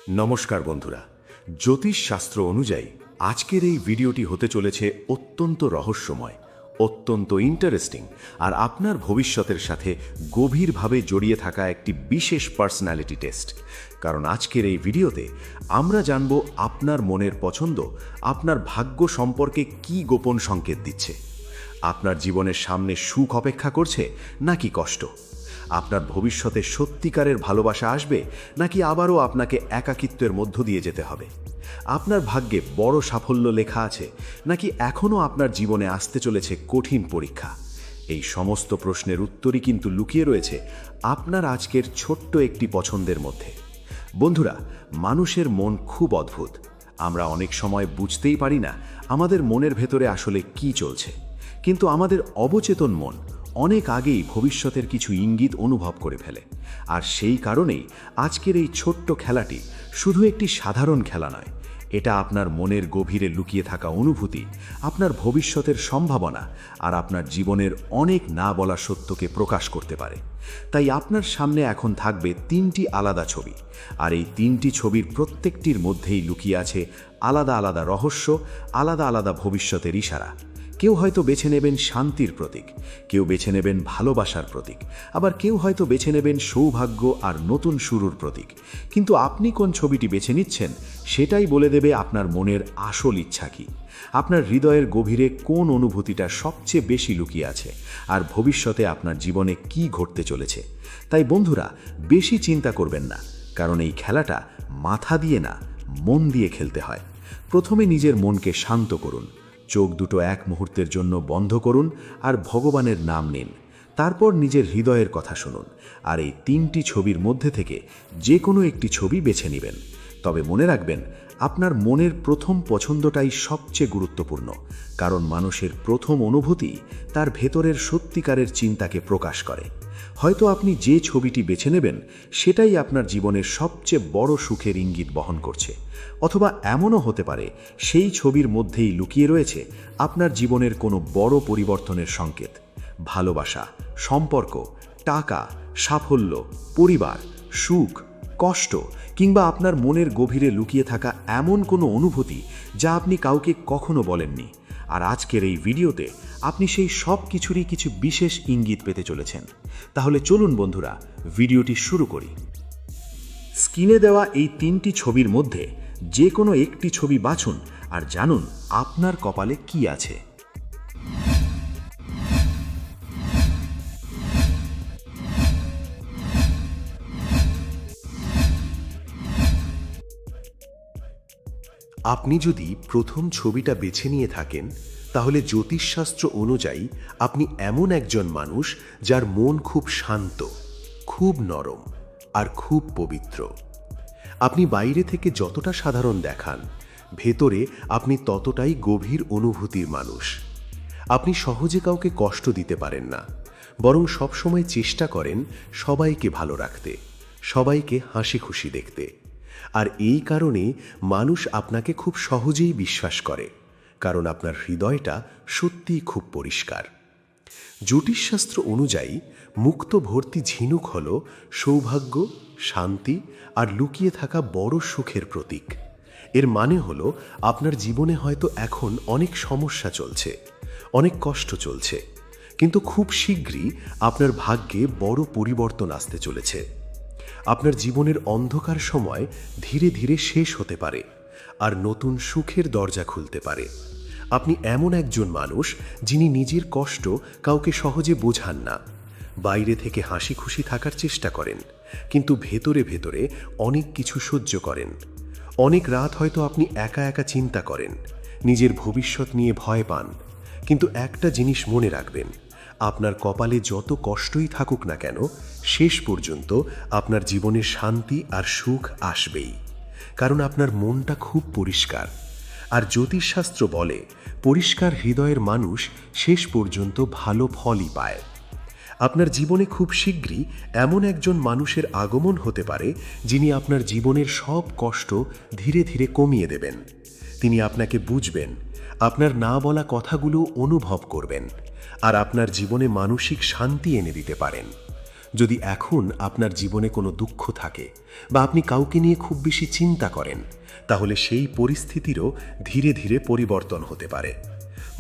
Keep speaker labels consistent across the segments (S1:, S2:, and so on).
S1: নমস্কার বন্ধুরা, জ্যোতিষশাস্ত্র অনুযায়ী আজকের এই ভিডিওটি হতে চলেছে অত্যন্ত রহস্যময়, অত্যন্ত ইন্টারেস্টিং আর আপনার ভবিষ্যতের সাথে গভীরভাবে জড়িয়ে থাকা একটি বিশেষ পার্সোনালিটি টেস্ট। কারণ আজকের এই ভিডিওতে আমরা জানব আপনার মনের পছন্দ আপনার ভাগ্য সম্পর্কে কী গোপন সংকেত দিচ্ছে। আপনার জীবনের সামনে সুখ অপেক্ষা করছে নাকি কষ্ট? আপনার ভবিষ্যতে সত্যিকারের ভালোবাসা আসবে নাকি আবারও আপনাকে একাকিত্বের মধ্য দিয়ে যেতে হবে? আপনার ভাগ্যে বড় সাফল্য লেখা আছে নাকি এখনও আপনার জীবনে আসতে চলেছে কঠিন পরীক্ষা? এই সমস্ত প্রশ্নের উত্তরই কিন্তু লুকিয়ে রয়েছে আপনার আজকের ছোট্ট একটি পছন্দের মধ্যে। বন্ধুরা, মানুষের মন খুব অদ্ভুত। আমরা অনেক সময় বুঝতেই পারি না আমাদের মনের ভেতরে আসলে কি চলছে, কিন্তু আমাদের অবচেতন মন অনেক আগেই ভবিষ্যতের কিছু ইঙ্গিত অনুভব করে ফেলে। আর সেই কারণেই আজকের এই ছোট্ট খেলাটি শুধু একটি সাধারণ খেলা নয়, এটা আপনার মনের গভীরে লুকিয়ে থাকা অনুভূতি, আপনার ভবিষ্যতের সম্ভাবনা আর আপনার জীবনের অনেক না বলা সত্যকে প্রকাশ করতে পারে। তাই আপনার সামনে এখন থাকবে তিনটি আলাদা ছবি, আর এই তিনটি ছবির প্রত্যেকটির মধ্যেই লুকিয়ে আছে আলাদা আলাদা রহস্য, আলাদা আলাদা ভবিষ্যতের ইশারা। কেউ হয়তো বেছে নেবেন শান্তির প্রতীক, কেউ বেছে নেবেন ভালোবাসার প্রতীক, আবার কেউ হয়তো বেছে নেবেন সৌভাগ্য আর নতুন শুরুর প্রতীক। কিন্তু আপনি কোন ছবিটি বেছে নিচ্ছেন সেটাই বলে দেবে আপনার মনের আসল ইচ্ছা কী, আপনার হৃদয়ের গভীরে কোন অনুভূতিটা সবচেয়ে বেশি লুকিয়ে আছে, আর ভবিষ্যতে আপনার জীবনে কি ঘটতে চলেছে। তাই বন্ধুরা, বেশি চিন্তা করবেন না, কারণ এই খেলাটা মাথা দিয়ে না, মন দিয়ে খেলতে হয়। প্রথমে নিজের মনকে শান্ত করুন, চোখ দুটো এক মুহূর্তের জন্য বন্ধ করুন আর ভগবানের নাম নিন। তারপর নিজের হৃদয়ের কথা শুনুন, আর এই তিনটি ছবির মধ্যে থেকে যে কোনো একটি ছবি বেছে নেবেন। তবে মনে রাখবেন, আপনার মনের প্রথম পছন্দটাই সবচেয়ে গুরুত্বপূর্ণ, কারণ মানুষের প্রথম অনুভূতি তার ভেতরের সত্যিকারের চিন্তাকে প্রকাশ করে। হয়তো আপনি যে ছবিটি বেছে নেবেন সেটাই আপনার জীবনের সবচেয়ে বড় সুখের ইঙ্গিত বহন করছে, অথবা এমনও হতে পারে সেই ছবির মধ্যেই লুকিয়ে রয়েছে আপনার জীবনের কোনো বড় পরিবর্তনের সংকেত। ভালোবাসা, সম্পর্ক, টাকা, সাফল্য, পরিবার, সুখ, কষ্ট, কিংবা আপনার মনের গভীরে লুকিয়ে থাকা এমন কোনো অনুভূতি যা আপনি কাউকে কখনো বলেননি। আর আজকের এই ভিডিওতে আপনি সেই সব কিছুরই কিছু বিশেষ ইঙ্গিত পেতে চলেছেন। তাহলে চলুন বন্ধুরা, ভিডিওটি শুরু করি। স্ক্রিনে দেওয়া এই তিনটি ছবির মধ্যে যে কোনো একটি ছবি বাছুন আর জানুন আপনার কপালে কি আছে।
S2: আপনি যদি প্রথম ছবিটা বেছে নিয়ে থাকেন, তাহলে জ্যোতিষশাস্ত্র অনুযায়ী আপনি এমন একজন মানুষ যার মন খুব শান্ত, খুব নরম আর খুব পবিত্র। আপনি বাইরে থেকে যতটা সাধারণ দেখান, ভেতরে আপনি ততটাই গভীর অনুভূতির মানুষ। আপনি সহজে কাউকে কষ্ট দিতে পারেন না, বরং সবসময় চেষ্টা করেন সবাইকে ভালো রাখতে, সবাইকে হাসি খুশি দেখতে। আর এই কারণে মানুষ আপনাকে খুব সহজেই বিশ্বাস করে, কারণ আপনার হৃদয়টা সত্যিই খুব পরিষ্কার। জ্যোতিষশাস্ত্র অনুযায়ী মুক্ত ভর্তি ঝিনুক হল সৌভাগ্য, শান্তি আর লুকিয়ে থাকা বড় সুখের প্রতীক। এর মানে হলো আপনার জীবনে হয়তো এখন অনেক সমস্যা চলছে, অনেক কষ্ট চলছে, কিন্তু খুব শীঘ্রই আপনার ভাগ্যে বড় পরিবর্তন আসতে চলেছে। আপনার জীবনের অন্ধকার সময় ধীরে ধীরে শেষ হতে পারে আর নতুন সুখের দরজা খুলতে পারে। আপনি এমন একজন মানুষ যিনি নিজের কষ্ট কাউকে সহজে বোঝান না। বাইরে থেকে হাসি খুশি থাকার চেষ্টা করেন, কিন্তু ভেতরে ভেতরে অনেক কিছু সহ্য করেন। অনেক রাত হয়তো আপনি একা একা চিন্তা করেন, নিজের ভবিষ্যৎ নিয়ে ভয় পান। কিন্তু একটা জিনিস মনে রাখবেন, আপনার কপালে যত কষ্টই থাকুক না কেন, শেষ পর্যন্ত আপনার জীবনে শান্তি আর সুখ আসবেই, কারণ আপনার মনটা খুব পরিষ্কার। আর জ্যোতিষশাস্ত্র বলে, পরিষ্কার হৃদয়ের মানুষ শেষ পর্যন্ত ভালো ফলই পায়। আপনার জীবনে খুব শীঘ্রই এমন একজন মানুষের আগমন হতে পারে যিনি আপনার জীবনের সব কষ্ট ধীরে ধীরে কমিয়ে দেবেন। তিনি আপনাকে বুঝবেন, আপনার না বলা কথাগুলো অনুভব করবেন, আর আপনার জীবনে মানসিক শান্তি এনে দিতে পারেন। যদি এখন আপনার জীবনে কোনো দুঃখ থাকে বা আপনি কাউকে নিয়ে খুব বেশি চিন্তা করেন, তাহলে সেই পরিস্থিতিরও ধীরে ধীরে পরিবর্তন হতে পারে।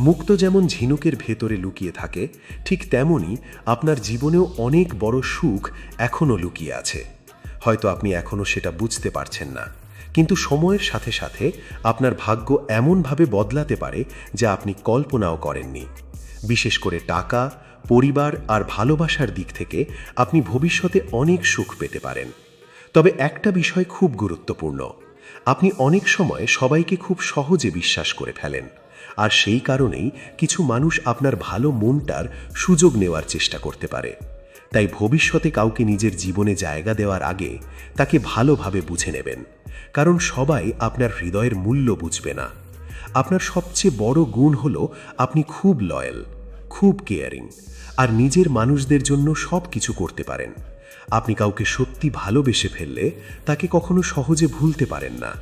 S2: মুক্ত যেমন ঝিনুকের ভেতরে লুকিয়ে থাকে, ঠিক তেমনই আপনার জীবনেও অনেক বড় সুখ এখনও লুকিয়ে আছে। হয়তো আপনি এখনও সেটা বুঝতে পারছেন না, কিন্তু সময়ের সাথে সাথে আপনার ভাগ্য এমনভাবে বদলাতে পারে যা আপনি কল্পনাও করেননি। বিশেষ করে টাকা, পরিবার আর ভালোবাসার দিক থেকে আপনি ভবিষ্যতে অনেক সুখ পেতে পারেন। তবে একটা বিষয় খুব গুরুত্বপূর্ণ, আপনি অনেক সময় সবাইকে খুব সহজে বিশ্বাস করে ফেলেন, আর সেই কারণেই কিছু মানুষ আপনার ভালো মনটার সুযোগ নেওয়ার চেষ্টা করতে পারে। তাই ভবিষ্যতে কাউকে নিজের জীবনে জায়গা দেওয়ার আগে তাকে ভালোভাবে বুঝে নেবেন, কারণ সবাই আপনার হৃদয়ের মূল্য বুঝবে না। আপনার সবচেয়ে বড় গুণ হলো আপনি খুব লয়াল, খুব কেয়ারিং, আর নিজের মানুষদের জন্য সব কিছু করতে পারেন। আপনি কাউকে সত্যি ভালোবেসে ফেললে তাকে কখনো সহজে ভুলতে পারেন না,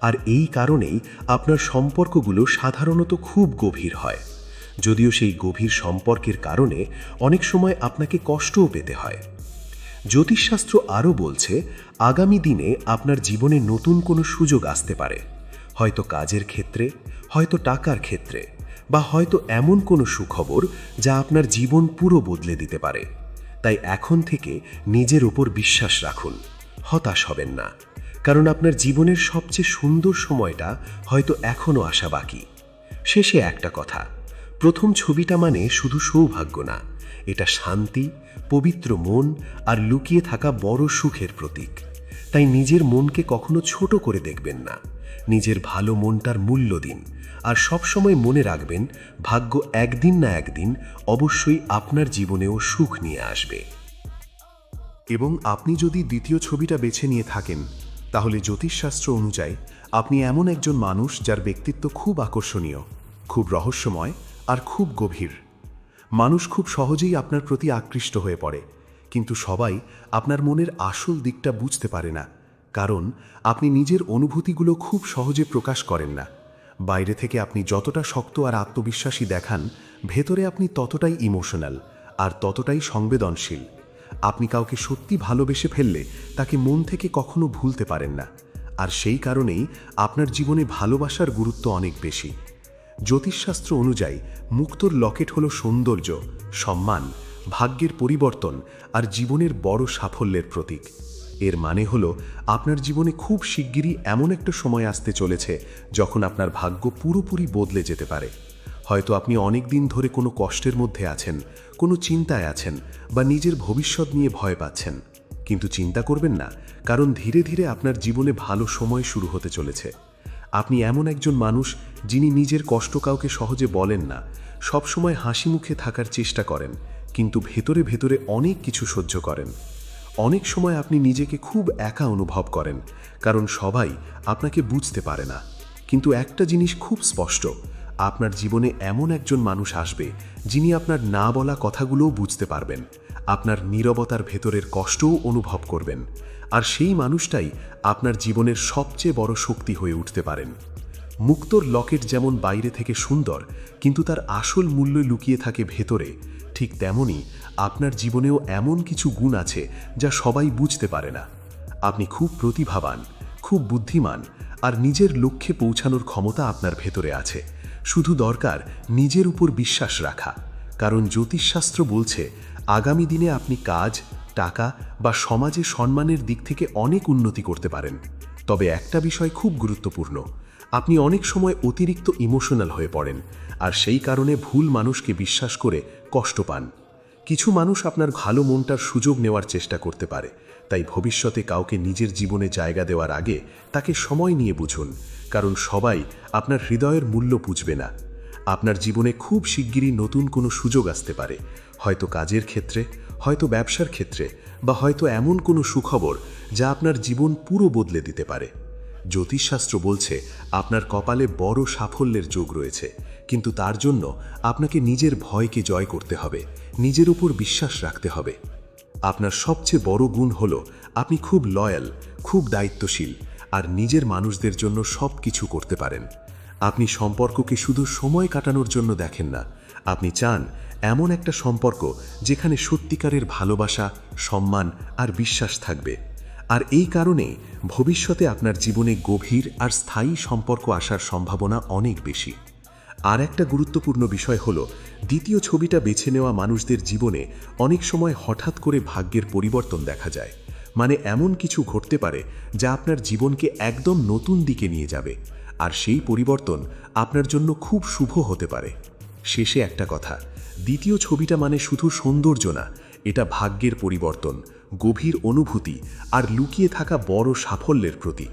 S2: আর এই কারণেই আপনার সম্পর্কগুলো সাধারণত খুব গভীর হয়। যদিও সেই গভীর সম্পর্কের কারণে অনেক সময় আপনাকে কষ্টও পেতে হয়। জ্যোতিষশাস্ত্র আরও বলছে, আগামী দিনে আপনার জীবনে নতুন কোনো সুযোগ আসতে পারে, হয়তো কাজের ক্ষেত্রে, হয়তো টাকার ক্ষেত্রে, বা হয়তো এমন কোনো সুখবর যা আপনার জীবন পুরো বদলে দিতে পারে। তাই এখন থেকে নিজের উপর বিশ্বাস রাখুন, হতাশ হবেন না, কারণ আপনার জীবনের সবচেয়ে সুন্দর সময়টা হয়তো এখনও আসা বাকি। শেষে একটা কথা, প্রথম ছবিটা মানে শুধু সৌভাগ্য না, এটা শান্তি, পবিত্র মন আর লুকিয়ে থাকা বড় সুখের প্রতীক। তাই নিজের মনকে কখনো ছোট করে দেখবেন না, নিজের ভালো মনটার মূল্য দিন, আর সবসময় মনে রাখবেন ভাগ্য একদিন না একদিন অবশ্যই আপনার জীবনেও সুখ নিয়ে আসবে।
S1: এবং আপনি যদি দ্বিতীয় ছবিটা বেছে নিয়ে থাকেন, তাহলে জ্যোতিষশাস্ত্র অনুযায়ী আপনি এমন একজন মানুষ যার ব্যক্তিত্ব খুব আকর্ষণীয়, খুব রহস্যময় আর খুব গভীর। মানুষ খুব সহজেই আপনার প্রতি আকৃষ্ট হয়ে পড়ে, কিন্তু সবাই আপনার মনের আসল দিকটা বুঝতে পারে না, কারণ আপনি নিজের অনুভূতিগুলো খুব সহজে প্রকাশ করেন না। বাইরে থেকে আপনি যতটা শক্ত আর আত্মবিশ্বাসী দেখান, ভেতরে আপনি ততটাই ইমোশনাল আর ততটাই সংবেদনশীল। আপনি কাউকে সত্যি ভালোবেসে ফেললে তাকে মন থেকে কখনো ভুলতে পারেন না, আর সেই কারণেই আপনার জীবনে ভালোবাসার গুরুত্ব অনেক বেশি। জ্যোতিষশাস্ত্র অনুযায়ী মুক্তোর লকেট হলো সৌন্দর্য, সম্মান, ভাগ্যের পরিবর্তন আর জীবনের বড় সাফল্যের প্রতীক। এর মানে হলো আপনার জীবনে খুব শিগগিরই এমন একটা সময় আসতে চলেছে যখন আপনার ভাগ্য পুরোপুরি বদলে যেতে পারে। হয়তো আপনি অনেক দিন ধরে কোনো কষ্টের মধ্যে আছেন, কোনো চিন্তায় আছেন, বা নিজের ভবিষ্যৎ নিয়ে ভয় পাচ্ছেন। কিন্তু চিন্তা করবেন না, কারণ ধীরে ধীরে আপনার জীবনে ভালো সময় শুরু হতে চলেছে। আপনি এমন একজন মানুষ যিনি নিজের কষ্ট কাউকে সহজে বলেন না, সবসময় হাসি মুখে থাকার চেষ্টা করেন, কিন্তু ভেতরে ভেতরে অনেক কিছু সহ্য করেন। অনেক সময় আপনি নিজেকে খুব একা অনুভব করেন, কারণ সবাই আপনাকে বুঝতে পারে না। কিন্তু একটা জিনিস খুব স্পষ্ট, আপনার জীবনে এমন একজন মানুষ আসবে যিনি আপনার না বলা কথাগুলোও বুঝতে পারবেন, আপনার নীরবতার ভেতরের কষ্টও অনুভব করবেন, আর সেই মানুষটাই আপনার জীবনের সবচেয়ে বড় শক্তি হয়ে উঠতে পারেন। মুক্তোর লকেট যেমন বাইরে থেকে সুন্দর, কিন্তু তার আসল মূল্য লুকিয়ে থাকে ভেতরে, ঠিক তেমনি আপনার জীবনেও এমন কিছু গুণ আছে যা সবাই বুঝতে পারে না। আপনি খুব প্রতিভাবান, খুব বুদ্ধিমান, আর নিজের লক্ষ্যে পৌঁছানোর ক্ষমতা আপনার ভেতরে আছে। শুধু দরকার নিজের উপর বিশ্বাস রাখা, কারণ জ্যোতিষশাস্ত্র বলছে আগামী দিনে আপনি কাজ, টাকা বা সমাজে সম্মানের দিক থেকে অনেক উন্নতি করতে পারেন। তবে একটা বিষয় খুব গুরুত্বপূর্ণ, আপনি অনেক সময় অতিরিক্ত ইমোশনাল হয়ে পড়েন, আর সেই কারণে ভুল মানুষকে বিশ্বাস করে কষ্ট পান। কিছু মানুষ আপনার ভালো মনটার সুযোগ নেওয়ার চেষ্টা করতে পারে, তাই ভবিষ্যতে কাউকে নিজের জীবনে জায়গা দেওয়ার আগে তাকে সময় নিয়ে বুঝুন, কারণ সবাই আপনার হৃদয়ের মূল্য বুঝবে না। আপনার জীবনে খুব শিগগিরই নতুন কোনো সুযোগ আসতে পারে, হয়তো কাজের ক্ষেত্রে, হয়তো ব্যবসার ক্ষেত্রে, বা হয়তো এমন কোনো সুখবর যা আপনার জীবন পুরো বদলে দিতে পারে। জ্যোতিষশাস্ত্র বলছে আপনার কপালে বড় সাফল্যের যোগ রয়েছে, কিন্তু তার জন্য আপনাকে নিজের ভয়কে জয় করতে হবে, নিজের উপর বিশ্বাস রাখতে হবে। আপনার সবচেয়ে বড় গুণ হলো আপনি খুব লয়াল, খুব দায়িত্বশীল, আর নিজের মানুষদের জন্য সব কিছু করতে পারেন। আপনি সম্পর্ককে শুধু সময় কাটানোর জন্য দেখেন না, আপনি চান
S2: এমন একটা সম্পর্ক যেখানে সত্যিকারের ভালোবাসা, সম্মান আর বিশ্বাস থাকবে। আর এই কারণেই ভবিষ্যতে আপনার জীবনে গভীর আর স্থায়ী সম্পর্ক আসার সম্ভাবনা অনেক বেশি। আর একটা গুরুত্বপূর্ণ বিষয় হলো, দ্বিতীয় ছবিটা বেছে নেওয়া মানুষদের জীবনে অনেক সময় হঠাৎ করে ভাগ্যের পরিবর্তন দেখা যায়। মানে এমন কিছু ঘটতে পারে যা আপনার জীবনকে একদম নতুন দিকে নিয়ে যাবে, আর সেই পরিবর্তন আপনার জন্য খুব শুভ হতে পারে। শেষে একটা কথা, দ্বিতীয় ছবিটা মানে শুধু সৌন্দর্য না, এটা ভাগ্যের পরিবর্তন, গভীর অনুভূতি আর লুকিয়ে থাকা বড় সাফল্যের প্রতীক।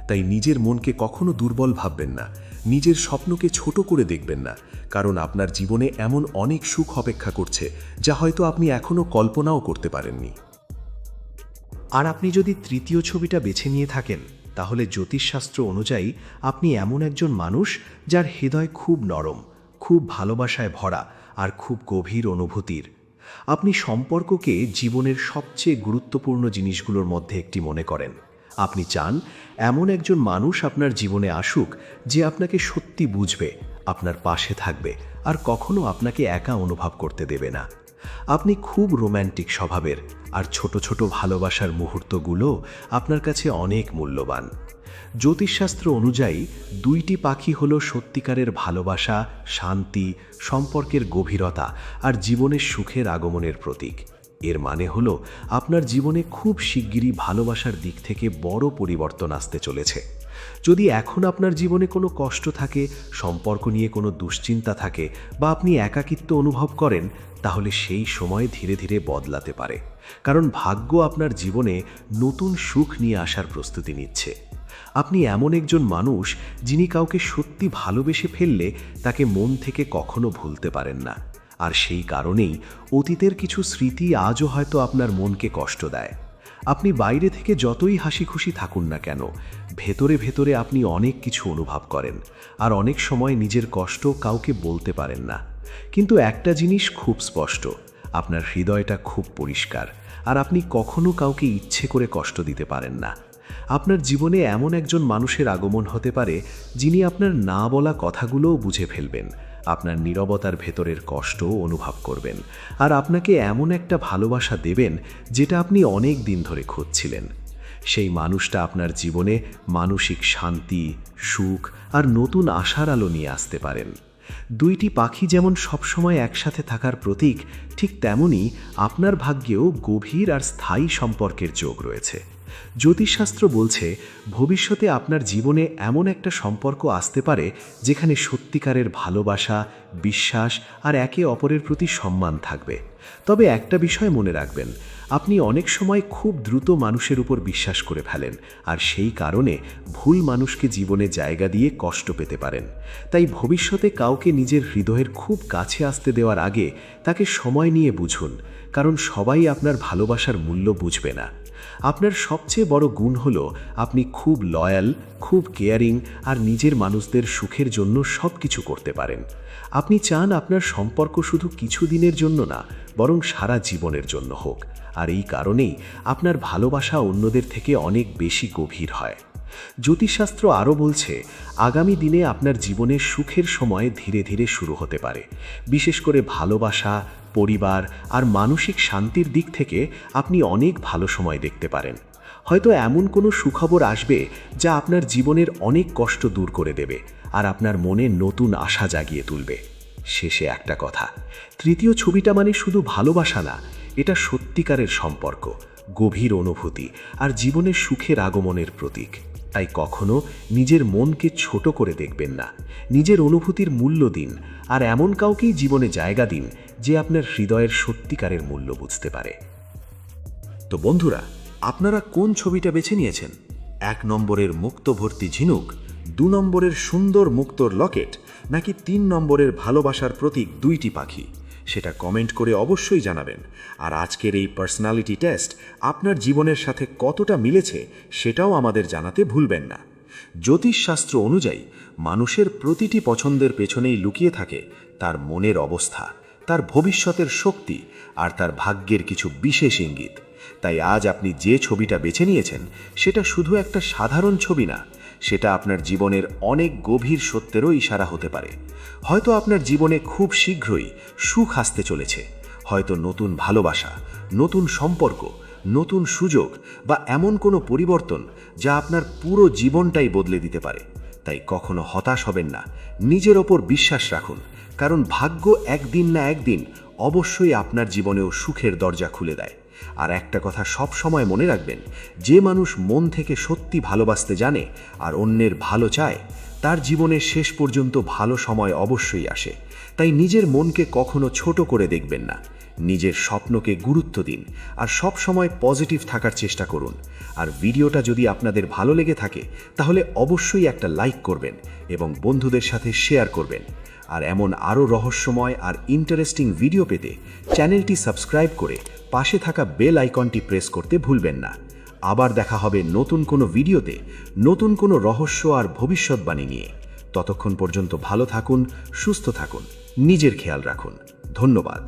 S2: তাই নিজের মনকে কখনো দুর্বল ভাববেন না, নিজের স্বপ্নকে ছোট করে দেখবেন না, কারণ আপনার জীবনে এমন অনেক সুখ অপেক্ষা করছে যা হয়তো আপনি এখনো কল্পনাও করতে পারেননি।
S3: আর আপনি যদি তৃতীয় ছবিটা বেছে নিয়ে থাকেন, তাহলে জ্যোতিষশাস্ত্র অনুযায়ী আপনি এমন একজন মানুষ যার হৃদয় খুব নরম, খুব ভালোবাসায় ভরা আর খুব গভীর অনুভূতির। আপনি সম্পর্ককে জীবনের সবচেয়ে গুরুত্বপূর্ণ জিনিসগুলোর মধ্যে একটি মনে করেন। আপনি চান এমন একজন মানুষ আপনার জীবনে আসুক যে আপনাকে সত্যি বুঝবে, আপনার পাশে থাকবে আর কখনো আপনাকে একা অনুভব করতে দেবে না। আপনি খুব রোম্যান্টিক স্বভাবের, আর ছোট ছোট ভালোবাসার মুহূর্তগুলো আপনার কাছে অনেক মূল্যবান। জ্যোতিষশাস্ত্র অনুযায়ী দুইটি পাখি হলো সত্যিকারের ভালোবাসা, শান্তি, সম্পর্কের গভীরতা আর জীবনের সুখের আগমনের প্রতীক। এর মানে হলো আপনার জীবনে খুব শিগগিরই ভালোবাসার দিক থেকে বড় পরিবর্তন আসতে চলেছে। যদি এখন আপনার জীবনে কোনো কষ্ট থাকে, সম্পর্ক নিয়ে কোনো দুশ্চিন্তা থাকে বা আপনি একাকিত্ব অনুভব করেন, তাহলে সেই সময় ধীরে ধীরে বদলাতে পারে, কারণ ভাগ্য আপনার জীবনে নতুন সুখ নিয়ে আসার প্রস্তুতি নিচ্ছে। আপনি এমন একজন মানুষ যিনি কাউকে সত্যি ভালোবেসে ফেললে তাকে মন থেকে কখনো ভুলতে পারেন না, আর সেই কারণেই অতীতের কিছু স্মৃতি আজও হয়তো আপনার মনকে কষ্ট দেয়। আপনি বাইরে থেকে যতই হাসি খুশি থাকুন না কেন, ভেতরে ভেতরে আপনি অনেক কিছু অনুভব করেন, আর অনেক সময় নিজের কষ্ট কাউকে বলতে পারেন না। কিন্তু একটা জিনিস খুব স্পষ্ট, আপনার হৃদয়টা খুব পরিষ্কার, আর আপনি কখনো কাউকে ইচ্ছে করে কষ্ট দিতে পারেন না। আপনার জীবনে এমন একজন মানুষের আগমন হতে পারে যিনি আপনার না বলা কথাগুলোও বুঝে ফেলবেন, আপনার নীরবতার ভেতরের কষ্টও অনুভব করবেন, আর আপনাকে এমন একটা ভালোবাসা দেবেন যেটা আপনি অনেক দিন ধরে খুঁজছিলেন। সেই মানুষটা আপনার জীবনে মানসিক শান্তি, সুখ আর নতুন আশার আলো নিয়ে আসতে পারেন। দুইটি পাখি যেমন সবসময় একসাথে থাকার প্রতীক, ঠিক তেমনি আপনার ভাগ্যেও গভীর আর স্থায়ী সম্পর্কের যোগ রয়েছে। জ্যোতিষশাস্ত্র বলছে ভবিষ্যতে আপনার জীবনে এমন একটা সম্পর্ক আসতে পারে যেখানে সত্যিকারের ভালোবাসা, বিশ্বাস আর একে অপরের প্রতি সম্মান থাকবে। তবে একটা বিষয় মনে রাখবেন, আপনি অনেক সময় খুব দ্রুত মানুষের উপর বিশ্বাস করে ফেলেন, আর সেই কারণে ভুল মানুষকে জীবনে জায়গা দিয়ে কষ্ট পেতে পারেন। তাই ভবিষ্যতে কাউকে নিজের হৃদয়ের খুব কাছে আসতে দেওয়ার আগে তাকে সময় নিয়ে বুঝুন, কারণ সবাই আপনার ভালোবাসার মূল্য বুঝবে না। আপনার সবচেয়ে বড় গুণ হলো আপনি খুব লয়াল, খুব কেয়ারিং আর নিজের মানুষদের সুখের জন্য সব কিছু করতে পারেন। আপনি চান আপনার সম্পর্ক শুধু কিছু দিনের জন্য না, বরং সারা জীবনের জন্য হোক, আর এই কারণেই আপনার ভালোবাসা অন্যদের থেকে অনেক বেশি গভীর হয়। জ্যোতিষশাস্ত্র আরও বলছে আগামী দিনে আপনার জীবনে সুখের সময় ধীরে ধীরে শুরু হতে পারে। বিশেষ করে ভালোবাসা, পরিবার আর মানসিক শান্তির দিক থেকে আপনি অনেক ভালো সময় দেখতে পারেন। হয়তো এমন কোনো সুখবর আসবে যা আপনার জীবনের অনেক কষ্ট দূর করে দেবে আর আপনার মনে নতুন আশা জাগিয়ে তুলবে। শেষে একটা কথা, তৃতীয় ছবিটা মানে শুধু ভালোবাসা না, এটা সত্যিকারের সম্পর্ক, গভীর অনুভূতি আর জীবনের সুখের আগমনের প্রতীক। তাই কখনো নিজের মনকে ছোট করে দেখবেন না, নিজের অনুভূতির মূল্য দিন, আর এমন কাউকেই জীবনে জায়গা দিন যে আপনার হৃদয়ের সত্যিকারের মূল্য বুঝতে পারে।
S1: তো বন্ধুরা, আপনারা কোন ছবিটা বেছে নিয়েছেন? 1 নম্বরের মুক্ত ভর্তি ঝিনুক, 2 নম্বরের সুন্দর মুক্তোর লকেট, নাকি 3 নম্বরের ভালোবাসার প্রতীক দুইটি পাখি? সেটা কমেন্ট করে অবশ্যই জানাবেন। আর আজকের এই পার্সোনালিটি টেস্ট আপনার জীবনের সাথে কতটা মিলেছে সেটাও আমাদের জানাতে ভুলবেন না। জ্যোতিষশাস্ত্র অনুযায়ী মানুষের প্রতিটি পছন্দের পেছনেই লুকিয়ে থাকে তার মনের অবস্থা, তার ভবিষ্যতের শক্তি আর তার ভাগ্যের কিছু বিশেষ ইঙ্গিত। তাই আজ আপনি যে ছবিটা বেছে নিয়েছেন সেটা শুধু একটা সাধারণ ছবি না, সেটা আপনার জীবনের অনেক গভীর সত্যেরও ইশারা হতে পারে। হয়তো আপনার জীবনে খুব শীঘ্রই সুখ আসতে চলেছে, হয়তো নতুন ভালোবাসা, নতুন সম্পর্ক, নতুন সুযোগ বা এমন কোনো পরিবর্তন যা আপনার পুরো জীবনটাই বদলে দিতে পারে। তাই কখনো হতাশ হবেন না, নিজের ওপর বিশ্বাস রাখুন, কারণ ভাগ্য একদিন না একদিন অবশ্যই আপনার জীবনেও সুখের দরজা খুলে দেয়। আর একটা কথা সব সময় মনে রাখবেন, যে মানুষ মন থেকে সত্যি ভালোবাসতে জানে আর অন্যের ভালো চায়, তার জীবনের শেষ পর্যন্ত ভালো সময় অবশ্যই আসে। তাই নিজের মনকে কখনো ছোট করে দেখবেন না, নিজের স্বপ্নকে গুরুত্ব দিন আর সব সময় পজিটিভ থাকার চেষ্টা করুন। আর ভিডিওটা যদি আপনাদের ভালো লেগে থাকে তাহলে অবশ্যই একটা লাইক করবেন এবং বন্ধুদের সাথে শেয়ার করবেন। আর এমন আরও রহস্যময় আর ইন্টারেস্টিং ভিডিও পেতে চ্যানেলটি সাবস্ক্রাইব করে পাশে থাকা বেল আইকনটি প্রেস করতে ভুলবেন না। আবার দেখা হবে নতুন কোনো ভিডিওতে, নতুন কোনো রহস্য আর ভবিষ্যৎবাণী নিয়ে। ততক্ষণ পর্যন্ত ভালো থাকুন, সুস্থ থাকুন, নিজের খেয়াল রাখুন। ধন্যবাদ।